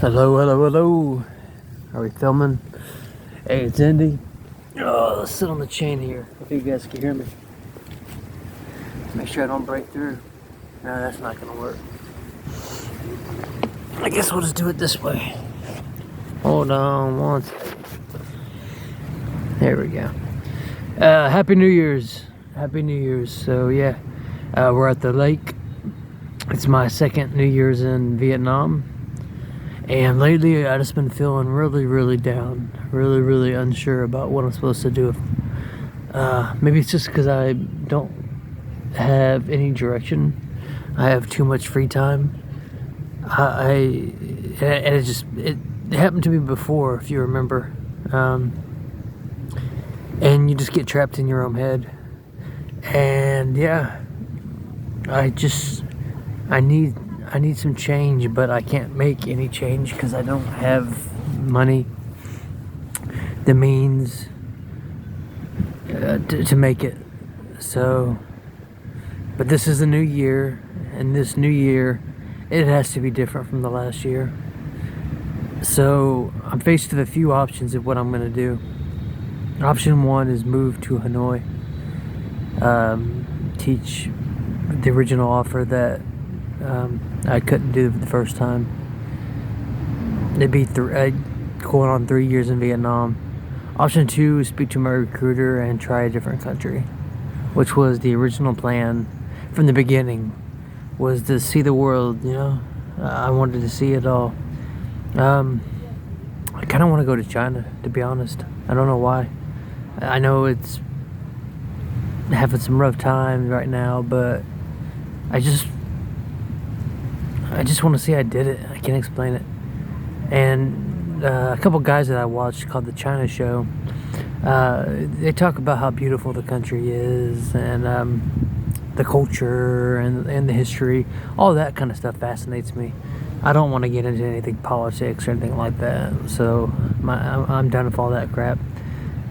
Hello, hello, hello. Are we filming? Hey, it's Indy. Oh, let's sit on the chain here. Hope you guys can hear me. Make sure I don't break through. No, that's not gonna work. I guess we'll just do it this way. Hold on one second. There we go. Happy New Year's. Happy New Year's. So yeah, we're at the lake. It's my second New Year's in Vietnam. And lately, I just been feeling really down, really unsure about what I'm supposed to do. Maybe it's just because I don't have any direction. I have too much free time. It happened to me before, if you remember. And you just get trapped in your own head. And yeah, I need some change, but I can't make any change because I don't have money, the means to make it. So, but this is a new year, and this new year, it has to be different from the last year. So I'm faced with a few options of what I'm going to do. Option one is move to Hanoi, teach the original offer that I couldn't do the first time. It'd be going on 3 years in Vietnam. Option two is speak to my recruiter and try a different country, which was the original plan from the beginning, was to see the world, you know. I wanted to see it all. I kind of want to go to China, to be honest. I don't know why. I know it's having some rough times right now, but I just want to see I did it. I can't explain it. And a couple guys that I watched called The China Show, they talk about how beautiful the country is, and the culture and the history. All that kind of stuff fascinates me. I don't want to get into anything politics or anything like that, so I'm done with all that crap.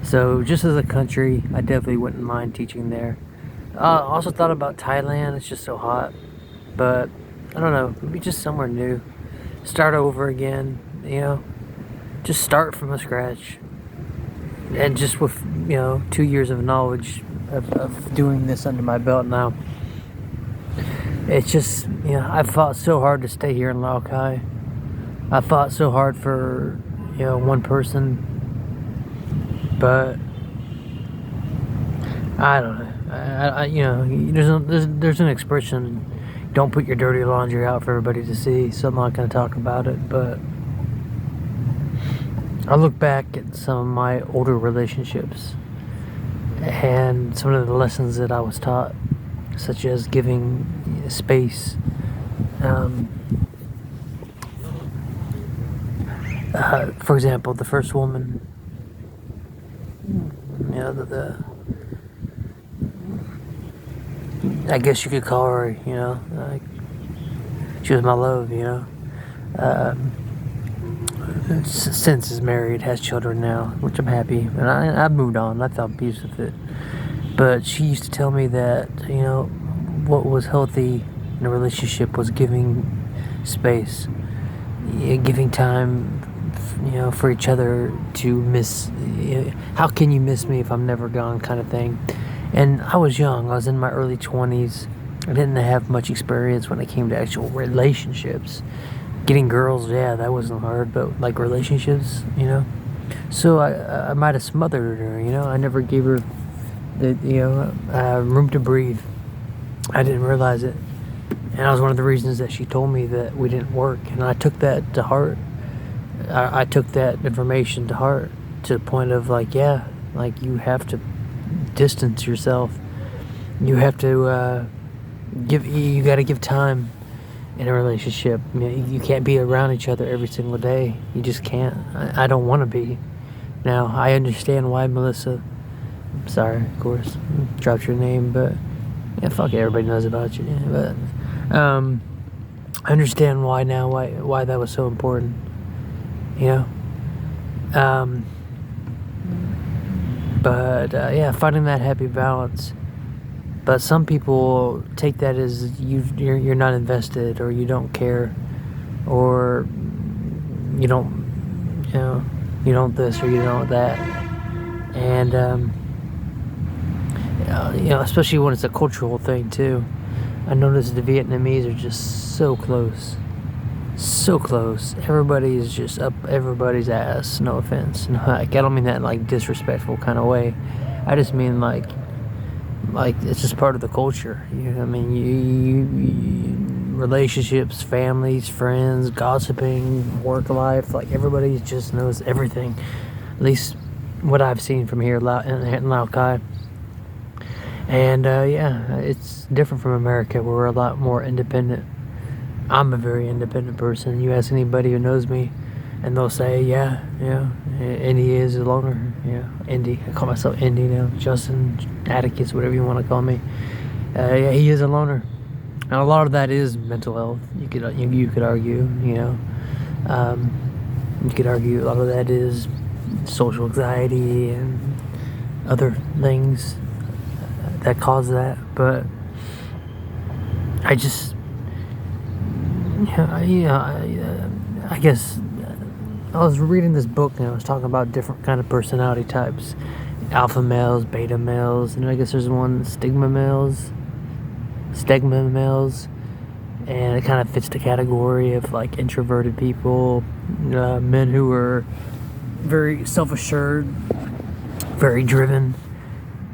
So just as a country, I definitely wouldn't mind teaching there. Also thought about Thailand. It's just so hot, but I don't know, maybe just somewhere new. Start over again, you know. Just start from scratch. And just with, 2 years of knowledge of doing this under my belt now. It's just, I fought so hard to stay here in Lào Cai. I fought so hard for, one person. But I don't know. There's an expression, don't put your dirty laundry out for everybody to see, so I'm not going to talk about it, but I look back at some of my older relationships and some of the lessons that I was taught, such as giving space, for example, the first woman, I guess you could call her, she was my love, since is married, has children now, which I'm happy, and I've moved on. I thought peace with it. But she used to tell me that, what was healthy in a relationship was giving space, giving time, for each other to miss. How can you miss me if I'm never gone, kind of thing. And I was young. I was in my early 20s. I didn't have much experience when it came to actual relationships. Getting girls, yeah, that wasn't hard, but like relationships, So I might have smothered her, I never gave her the, room to breathe. I didn't realize it. And that was one of the reasons that she told me that we didn't work. And I took that to heart. I took that information to heart, to the point of you have to distance yourself. You have to you got to give time in a relationship. You can't be around each other every single day. You just can't. I don't want to be. Now, I understand why Melissa, I'm sorry, of course, dropped your name, but yeah, fuck it, everybody knows about you. But I understand why now, why that was so important. Finding that happy balance. But some people take that as you're not invested, or you don't care, or you don't, you don't this or you don't that. And, especially when it's a cultural thing too. I noticed the Vietnamese are just so close. So close. Everybody is just up everybody's ass. No offense. No, I don't mean that in like disrespectful kind of way. I just mean like it's just part of the culture. You know what I mean? You relationships, families, friends, gossiping, work life. Like everybody just knows everything. At least what I've seen from here in Lào Cai. And yeah, it's different from America where we're a lot more independent. I'm a very independent person. You ask anybody who knows me, and they'll say, yeah, Indy is a loner. Yeah, Indy. I call myself Indy now. Justin, Atticus, whatever you want to call me. Yeah, he is a loner. And a lot of that is mental health. You could argue, you could argue a lot of that is social anxiety and other things that cause that. But I just, I guess I was reading this book and I was talking about different kind of personality types, alpha males, beta males, and I guess there's one stigma males, and it kind of fits the category of like introverted people, men who are very self-assured, very driven,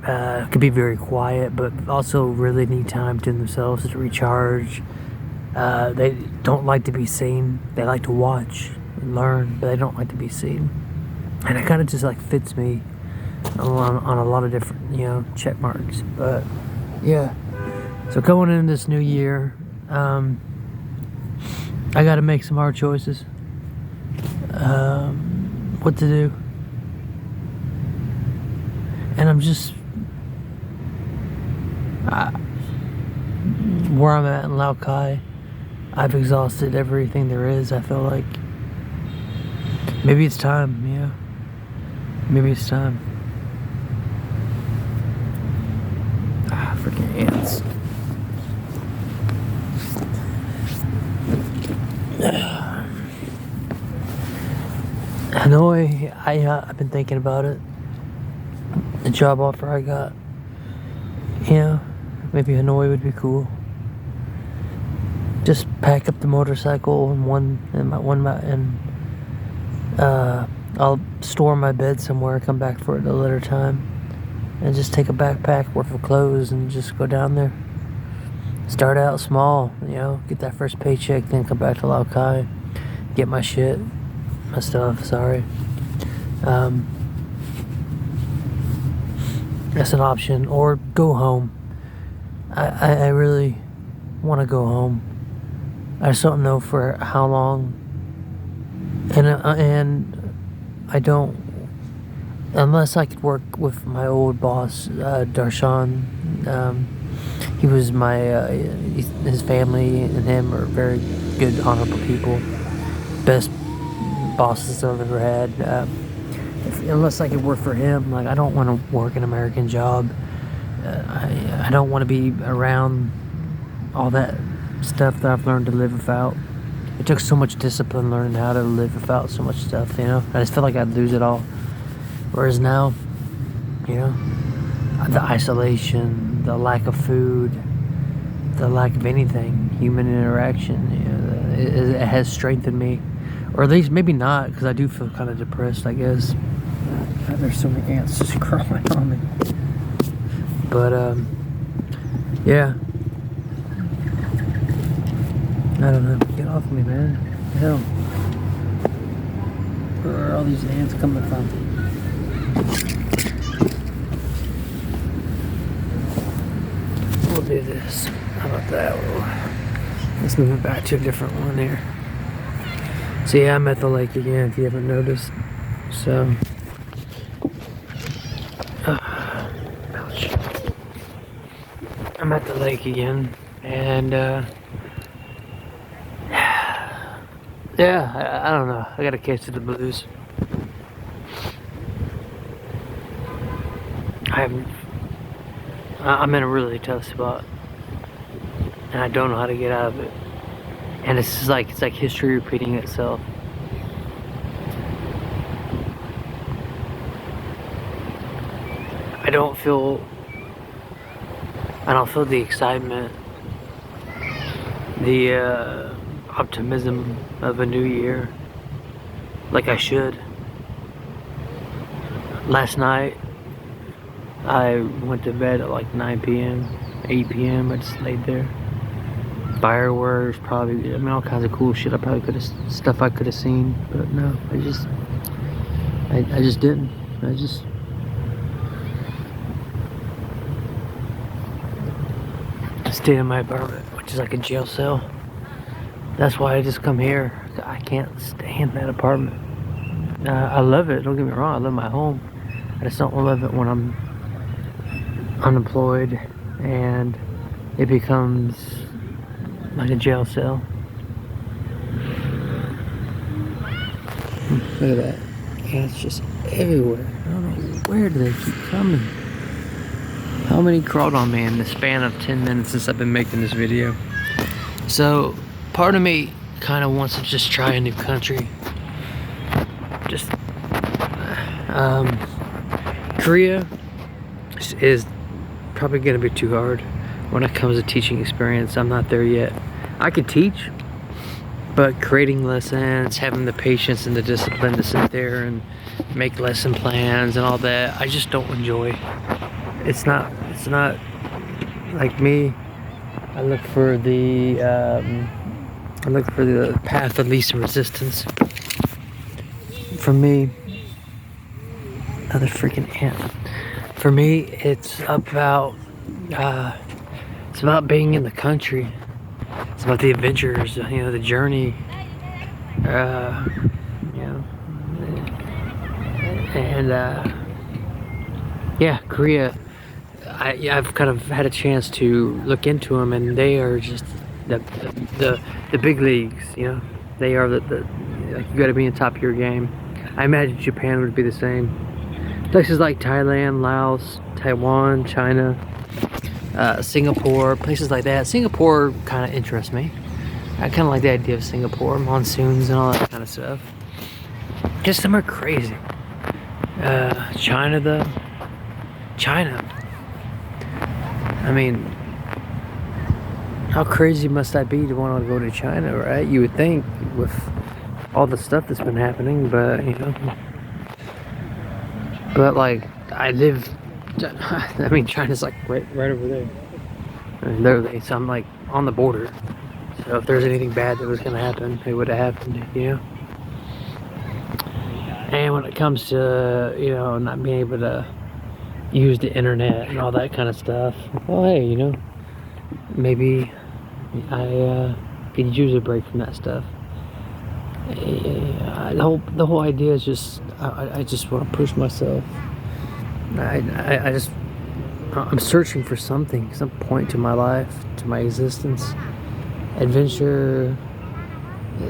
could be very quiet, but also really need time to themselves to recharge. They don't like to be seen. They like to watch and learn, but they don't like to be seen. And it kind of just like fits me on a lot of different, check marks. But yeah, so going into this new year, I got to make some hard choices. What to do. And I'm just where I'm at in Lào Cai. I've exhausted everything there is. I feel like maybe it's time. Yeah, maybe it's time. Freaking ants. Hanoi, I've been thinking about it. The job offer I got. Maybe Hanoi would be cool. Just pack up the motorcycle and I'll store my bed somewhere, come back for it at a later time, and just take a backpack worth of clothes and just go down there. Start out small, get that first paycheck, then come back to Lào Cai, get my stuff, sorry. That's an option, or go home. I really want to go home. I just don't know for how long, and I don't, unless I could work with my old boss, Darshan. He was his family and him are very good, honorable people, best bosses I've ever had. Unless I could work for him, like I don't want to work an American job. I don't want to be around all that stuff that I've learned to live without. It took so much discipline learning how to live without so much stuff, I just feel like I'd lose it all. Whereas now, the isolation, the lack of food, the lack of anything, human interaction, it has strengthened me. Or at least maybe not, because I do feel kind of depressed, I guess. There's so many ants just crawling on me. But, yeah. I don't know. Get off of me, man. Hell. Where are all these ants coming from? We'll do this. How about that? Let's move it back to a different one here. So yeah, I'm at the lake again, if you haven't noticed. So, ouch. I'm at the lake again, and yeah, I don't know. I got a case of the blues. I'm in a really tough spot, and I don't know how to get out of it. And it's like history repeating itself. I don't feel the excitement, the optimism of a new year like I should. Last night I went to bed at like 9 p.m., 8 p.m. I just laid there. Fireworks, probably, I mean, all kinds of cool shit I probably could have, stuff I could have seen, but no, I just didn't. I just stayed in my apartment, which is like a jail cell. That's why I just come here. I can't stay in that apartment. I love it, don't get me wrong, I love my home. I just don't love it when I'm unemployed and it becomes like a jail cell. Look at that. Cats just everywhere. I don't know where do they keep coming. How many crawled on me in the span of 10 minutes since I've been making this video? So part of me kind of wants to just try a new country. Just Korea is probably gonna be too hard when it comes to teaching experience. I'm not there yet. I could teach, but creating lessons, having the patience and the discipline to sit there and make lesson plans and all that, I just don't enjoy. It's not like me. I look for the path of least resistance. For me, another freaking ant. For me, it's about being in the country. It's about the adventures, you know, the journey. You know, and yeah, Korea. I've kind of had a chance to look into them, and they are just the big leagues. You know, they are the like, you got to be on top of your game. I imagine Japan would be the same. Places like Thailand, Laos, Taiwan, China, Singapore, places like that. Singapore kind of interests me. I kind of like the idea of Singapore, monsoons and all that kind of stuff. Just somewhere crazy. China though. China. I mean, how crazy must I be to want to go to China, right? You would think with all the stuff that's been happening, but you know. But like, I mean, China's like right over there. And literally, so I'm like on the border. So if there's anything bad that was gonna happen, it would have happened, you know? And when it comes to, you know, not being able to use the internet and all that kind of stuff, well, hey, you know, maybe I could use a break from that stuff. The whole idea is just, I just want to push myself. I'm searching for something, some point to my life, to my existence. Adventure,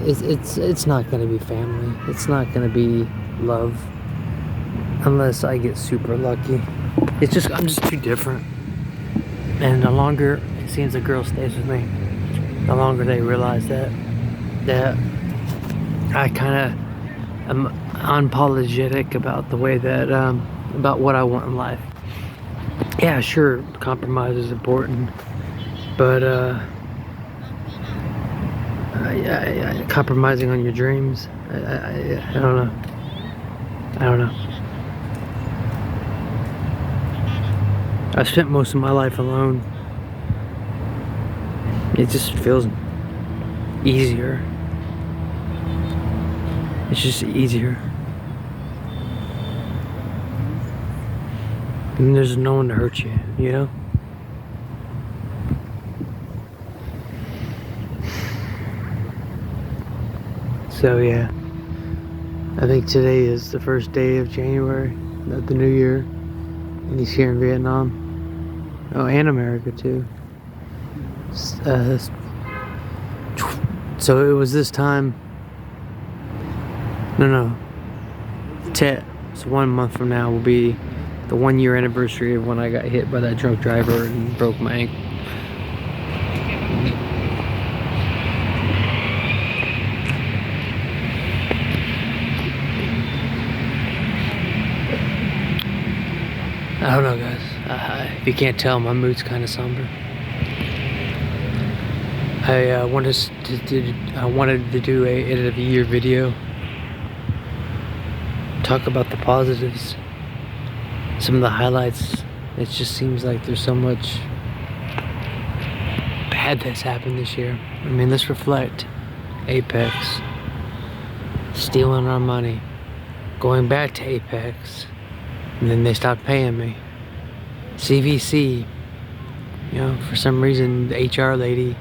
it's not going to be family. It's not going to be love, unless I get super lucky. I'm just too different. And the longer it seems a girl stays with me, the longer they realize that I kind of am unapologetic about the way that about what I want in life. Yeah, sure, compromise is important, but compromising on your dreams, I don't know. I don't know. I spent most of my life alone. It just feels easier. It's just easier. And there's no one to hurt you, you know? So yeah, I think today is the first day of January, of the new year, and he's here in Vietnam. Oh, and America too. So it was this time. No. So 1 month from now will be the 1 year anniversary of when I got hit by that drunk driver and broke my ankle. I don't know, guys. If you can't tell, my mood's kind of somber. I wanted to do a end of the year video. Talk about the positives. Some of the highlights. It just seems like there's so much bad that's happened this year. I mean, let's reflect. Apex. Stealing our money. Going back to Apex. And then they stopped paying me. CVC, you know, for some reason the HR lady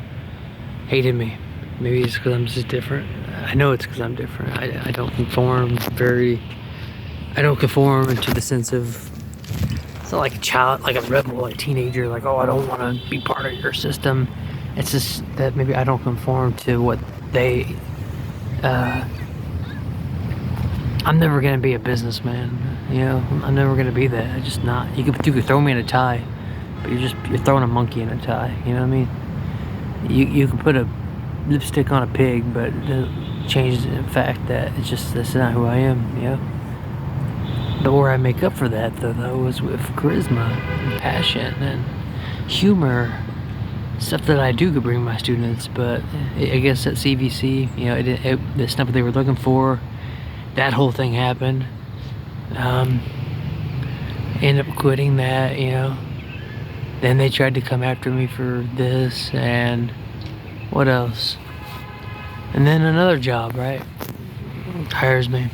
hated me. Maybe it's because I'm just different. I know it's because I'm different. I don't conform I don't conform into the sense of, it's not like a child, like a rebel, like a teenager, like, oh, I don't want to be part of your system. It's just that maybe I don't conform to what they, I'm never gonna be a businessman, you know. I'm never gonna be that. I'm just not. You could throw me in a tie, but you're throwing a monkey in a tie. You know what I mean? You can put a lipstick on a pig, but it doesn't change the fact that that's not who I am. You know. But where I make up for that though is with charisma, and passion, and humor, stuff that I do could bring my students. But I guess at CVC, you know, it's not what they were looking for. That whole thing happened. Ended up quitting that, you know. Then they tried to come after me for this and what else? And then another job, right? Hires me.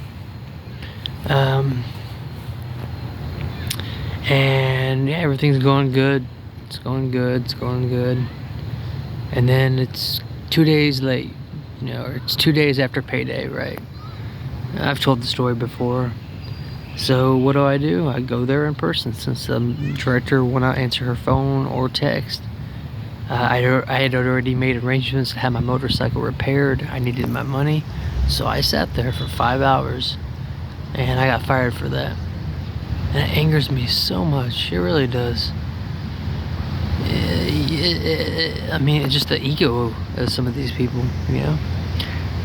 And yeah, everything's going good. It's going good. And then it's 2 days late, you know, or it's 2 days after payday, right? I've told the story before. So what do? I go there in person, since the director will not answer her phone or text. I had already made arrangements to have my motorcycle repaired. I needed my money. So I sat there for 5 hours and I got fired for that. And it angers me so much. It really does. I mean, it's just the ego of some of these people, you know?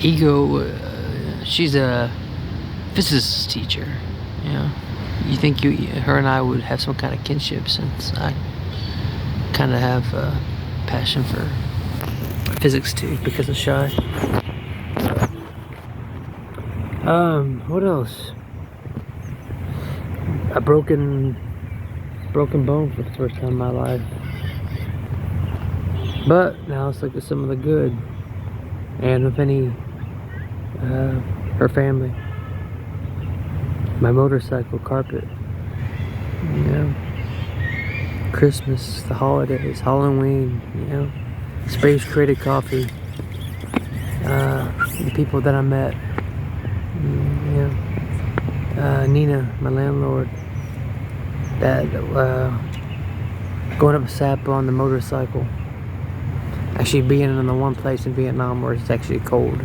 Ego. She's a physics teacher, you know. You think her and I would have some kind of kinship, since I kind of have a passion for physics too, because of Shy. What else? A broken bone for the first time in my life. But now let's look at some of the good. And with any her family, my motorcycle carpet, you know, Christmas, the holidays, Halloween, you know, Space Created Coffee, the people that I met, you know, Nina, my landlord, that going up a sap on the motorcycle, actually being in the one place in Vietnam where it's actually cold.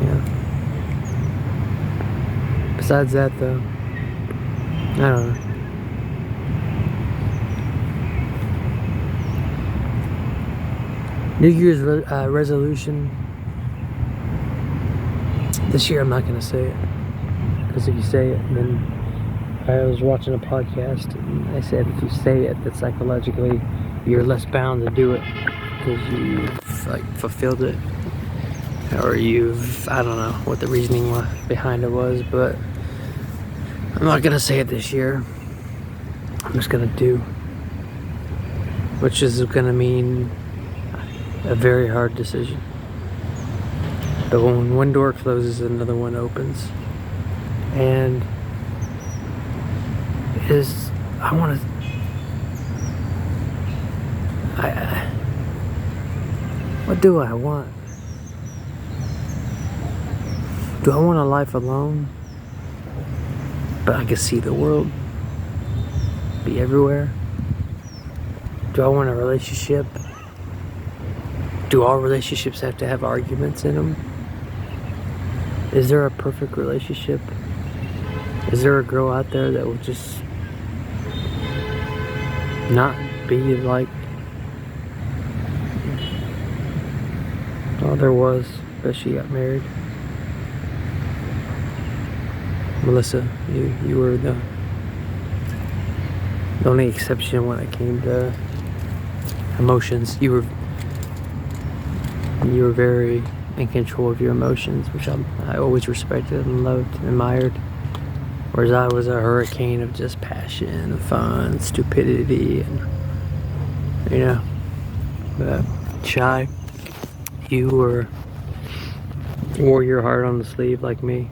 Yeah. Besides that, though, I don't know. New Year's resolution. This year I'm not gonna say it, because if you say it, then I was watching a podcast and they said if you say it, that psychologically you're less bound to do it because you've like fulfilled it, or I don't know what the reasoning behind it was, but I'm not gonna say it this year. I'm just gonna do, which is gonna mean a very hard decision. But when one door closes, another one opens. And I want to, what do I want? Do I want a life alone, but I can see the world, be everywhere? Do I want a relationship? Do all relationships have to have arguments in them? Is there a perfect relationship? Is there a girl out there that will just not be like, oh, there was, but she got married? Melissa, you were The only exception when it came to emotions, you were very in control of your emotions, which I always respected and loved and admired. Whereas I was a hurricane of just passion, fun, stupidity, and but shy. You wore your heart on the sleeve like me.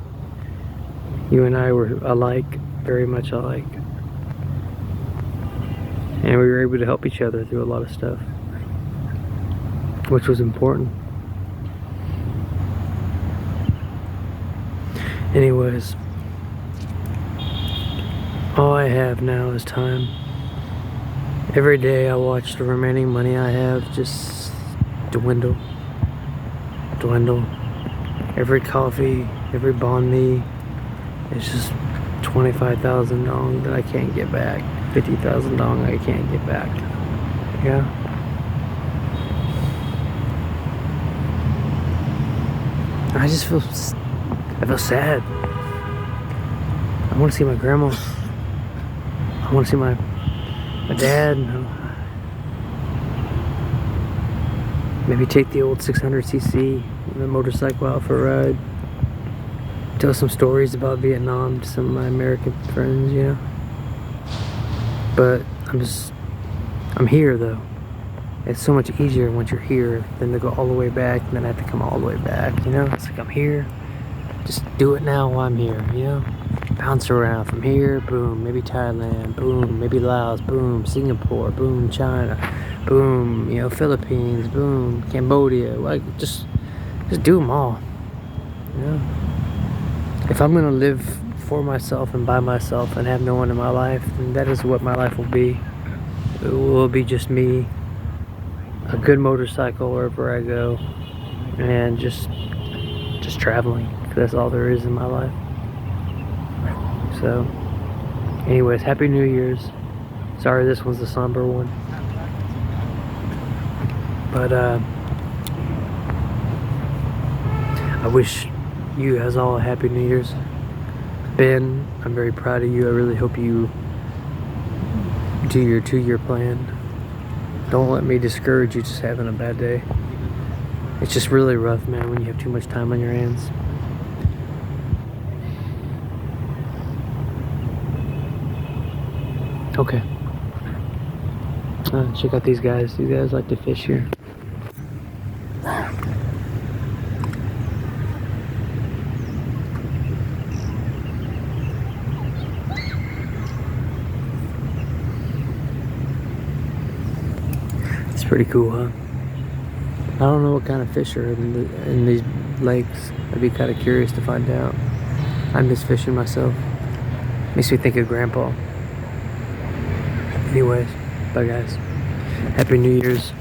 You and I were alike, very much alike. And we were able to help each other through a lot of stuff, which was important. Anyways, all I have now is time. Every day I watch the remaining money I have just dwindle. Every coffee, every banh mi, it's just 25,000 dong that I can't get back. 50,000 dong I can't get back. Yeah. I feel sad. I want to see my grandma. I want to see my dad. Maybe take the old 600cc the motorcycle out for a ride. Tell some stories about Vietnam to some of my American friends, But I'm here though. It's so much easier once you're here than to go all the way back and then I have to come all the way back, It's like I'm here. Just do it now while I'm here, Bounce around from here, boom, maybe Thailand, boom, maybe Laos, boom, Singapore, boom, China, boom, Philippines, boom, Cambodia. Like, just do them all, If I'm gonna live for myself and by myself and have no one in my life, then that is what my life will be. It will be just me, a good motorcycle wherever I go, and just traveling. That's all there is in my life. So, anyways, Happy New Year's. Sorry this one's the somber one. But, I wish you guys all a Happy New Year's. Ben, I'm very proud of you. I really hope you do your 2-year plan. Don't let me discourage you just having a bad day. It's just really rough, man, when you have too much time on your hands. Okay. Check out these guys. These guys like to fish here. It's pretty cool, huh? I don't know what kind of fish are in these lakes. I'd be kind of curious to find out. I miss fishing myself. Makes me think of Grandpa. Anyways, bye guys. Happy New Year's.